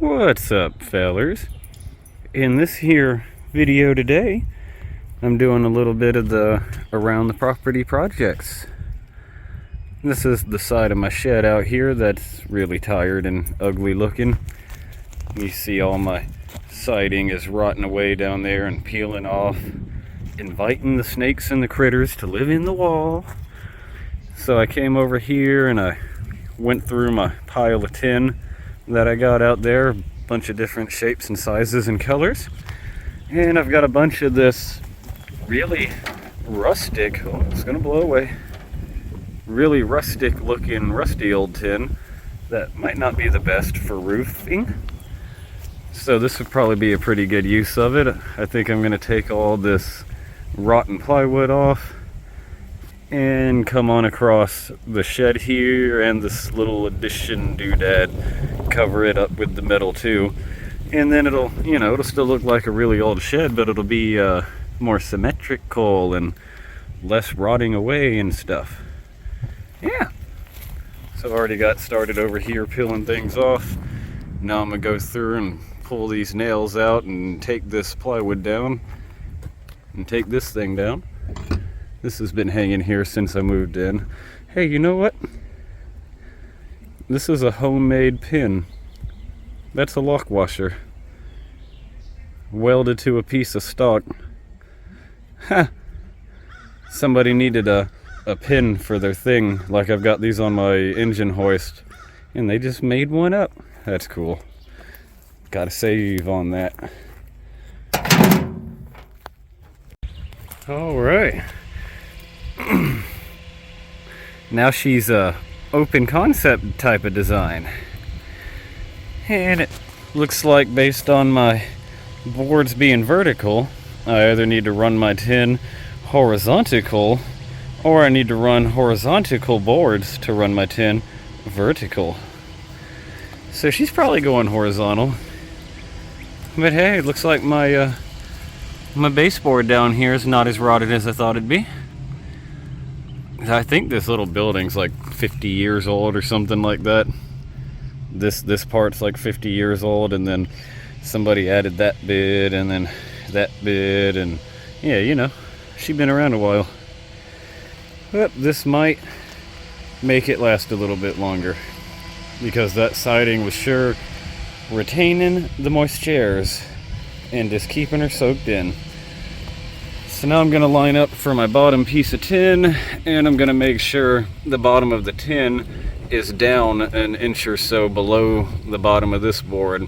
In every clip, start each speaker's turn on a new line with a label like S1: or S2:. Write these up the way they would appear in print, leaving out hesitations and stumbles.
S1: What's up, fellers? In this here video today, I'm doing a little bit of the around the property projects. This is the side of my shed out here that's really tired and ugly looking. You see all my siding is rotting away down there and peeling off, inviting the snakes and the critters to live in the wall. So I came over here and I went through my pile of tin that I got out there, a bunch of different shapes and sizes and colors. And I've got a bunch of this really rustic, oh, it's gonna blow away, really rustic looking rusty old tin that might not be the best for roofing. So this would probably be a pretty good use of it. I think I'm gonna take all this rotten plywood off and come on across the shed here and this little addition doodad, cover it up with the metal too, and then it'll still look like a really old shed, but it'll be more symmetrical and less rotting away and stuff. Yeah, so I've already got started over here peeling things off. Now I'm gonna go through and pull these nails out and take this plywood down and take this thing down. This has been hanging here since I moved in. Hey, you know what? This is a homemade pin. That's a lock washer. Welded to a piece of stock. Ha! Somebody needed a pin for their thing, like I've got these on my engine hoist, and they just made one up. That's cool. Gotta save on that. Alright. Now she's a open concept type of design, and it looks like, based on my boards being vertical, I either need to run my tin horizontal or I need to run horizontal boards to run my tin vertical. So she's probably going horizontal, but hey, it looks like my baseboard down here is not as rotted as I thought it'd be. I think this little building's like 50 years old or something like that. This part's like 50 years old, and then somebody added that bit and then that bit, and yeah, you know, she's been around a while. But this might make it last a little bit longer, because that siding was sure retaining the moistures and just keeping her soaked in. So now I'm going to line up for my bottom piece of tin, and I'm going to make sure the bottom of the tin is down an inch or so below the bottom of this board,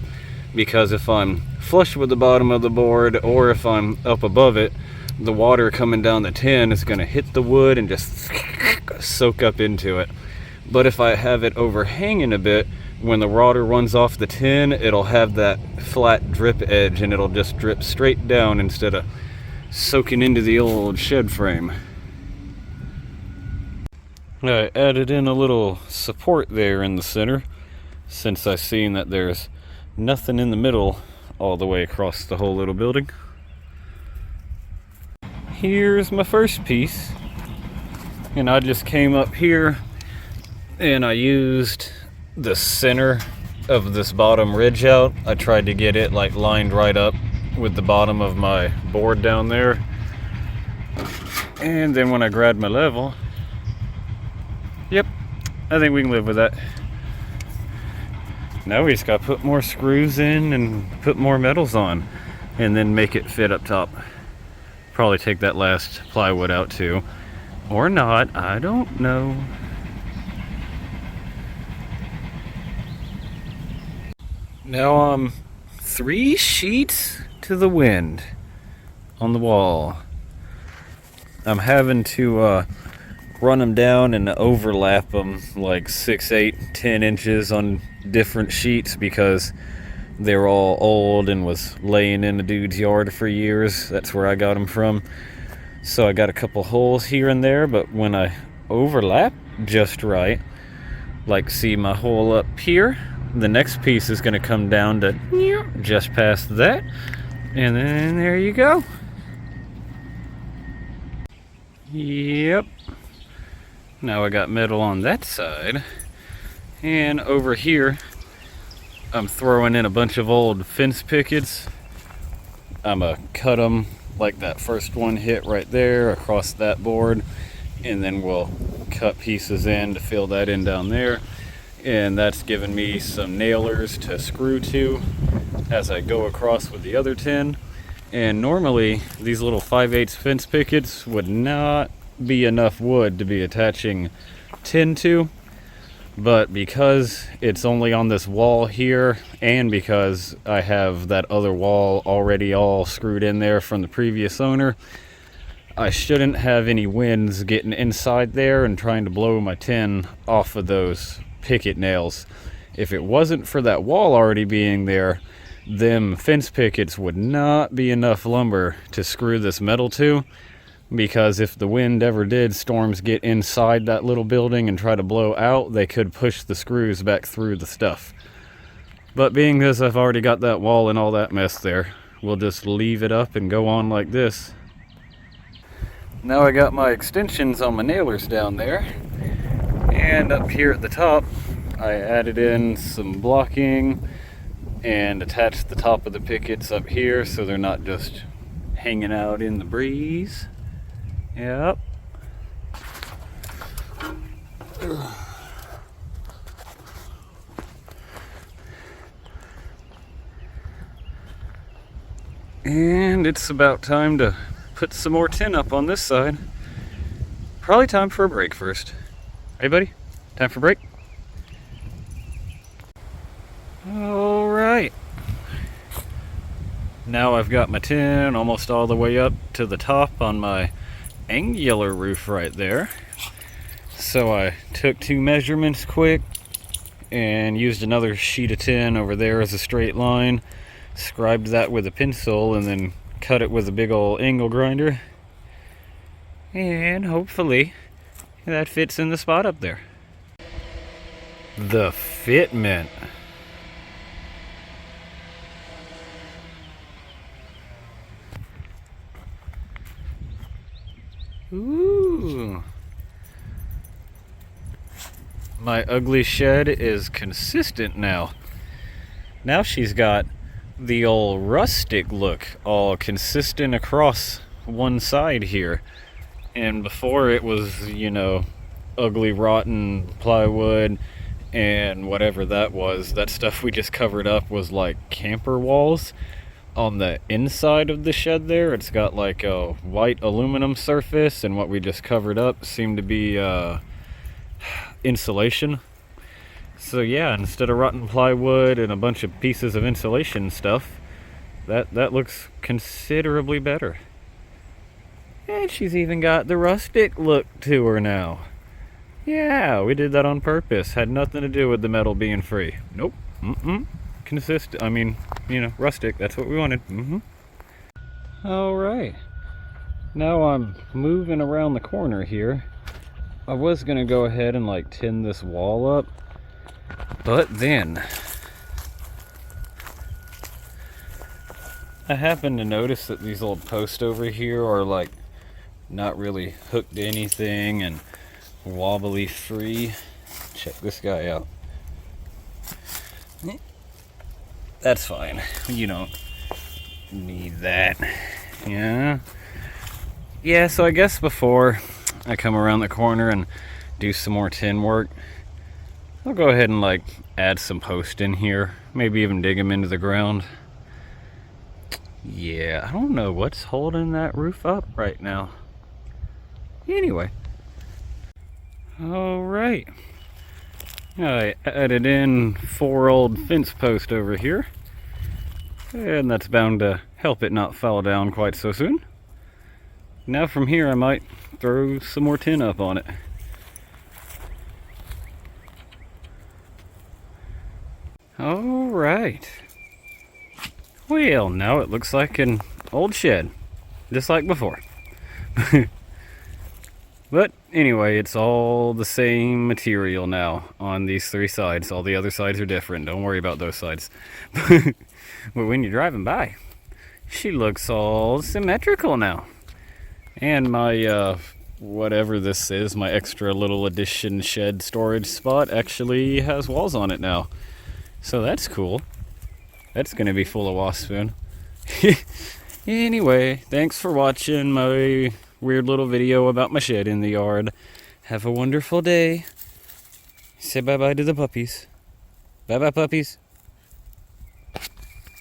S1: because if I'm flush with the bottom of the board or if I'm up above it, the water coming down the tin is going to hit the wood and just soak up into it. But if I have it overhanging a bit, when the water runs off the tin, it'll have that flat drip edge and it'll just drip straight down instead of soaking into the old shed frame. I added in a little support there in the center, since I've seen that there's nothing in the middle all the way across the whole little building. Here's my first piece, and I just came up here and I used the center of this bottom ridge out. I tried to get it like lined right up with the bottom of my board down there, and then when I grabbed my level, yep, I think we can live with that. Now we just gotta put more screws in and put more metals on and then make it fit up top. Probably take that last plywood out too, or not, I don't know. Now I'm 3 sheets to the wind on the wall. I'm having to run them down and overlap them like 6, 8, 10 inches on different sheets, because they're all old and was laying in a dude's yard for years. That's where I got them from. So I got a couple holes here and there, but when I overlap just right, like see my hole up here, the next piece is going to come down to just past that, and then there you go. Yep. Now I got metal on that side, and over here I'm throwing in a bunch of old fence pickets. I'm gonna cut them like that first one hit right there across that board, and then we'll cut pieces in to fill that in down there. And that's given me some nailers to screw to as I go across with the other tin. And normally these little 5/8 fence pickets would not be enough wood to be attaching tin to, but because it's only on this wall here, and because I have that other wall already all screwed in there from the previous owner, I shouldn't have any winds getting inside there and trying to blow my tin off of those picket nails. If it wasn't for that wall already being there, them fence pickets would not be enough lumber to screw this metal to, because if the wind ever did storms get inside that little building and try to blow out, they could push the screws back through the stuff. But being as I've already got that wall and all that mess there, we'll just leave it up and go on like this. Now I got my extensions on my nailers down there, and up here at the top I added in some blocking and attached the top of the pickets up here so they're not just hanging out in the breeze. Yep. And it's about time to put some more tin up on this side. Probably time for a break first. Hey buddy, time for a break? Alright. Now I've got my tin almost all the way up to the top on my angular roof right there. So I took 2 measurements quick and used another sheet of tin over there as a straight line, scribed that with a pencil, and then cut it with a big old angle grinder, and hopefully that fits in the spot up there. The fitment. Ooh. My ugly shed is consistent now. Now she's got the old rustic look, all consistent across one side here. And before it was, you know, ugly rotten plywood and whatever that was. That stuff we just covered up was like camper walls. On the inside of the shed there, it's got like a white aluminum surface, and what we just covered up seemed to be insulation. So yeah, instead of rotten plywood and a bunch of pieces of insulation stuff, that looks considerably better. And she's even got the rustic look to her now. Yeah, we did that on purpose. Had nothing to do with the metal being free. Nope. Consistent. I mean, you know, rustic. That's what we wanted. All right. Now I'm moving around the corner here. I was gonna go ahead and like tin this wall up, but then I happened to notice that these old posts over here are like not really hooked to anything and wobbly free. Check this guy out. That's fine. You don't need that. Yeah, so I guess before I come around the corner and do some more tin work, I'll go ahead and like add some posts in here. Maybe even dig them into the ground. Yeah, I don't know what's holding that roof up right now. Anyway. Alright. I added in 4 old fence posts over here, and that's bound to help it not fall down quite so soon. Now from here I might throw some more tin up on it. Alright. Well, now it looks like an old shed, just like before. But anyway, it's all the same material now on these 3 sides. All the other sides are different. Don't worry about those sides. But when you're driving by, she looks all symmetrical now. And my, whatever this is, my extra little addition shed storage spot actually has walls on it now. So that's cool. That's gonna be full of wasps soon. Anyway, thanks for watching my weird little video about my shed in the yard. Have a wonderful day. Say bye-bye to the puppies. Bye-bye, puppies.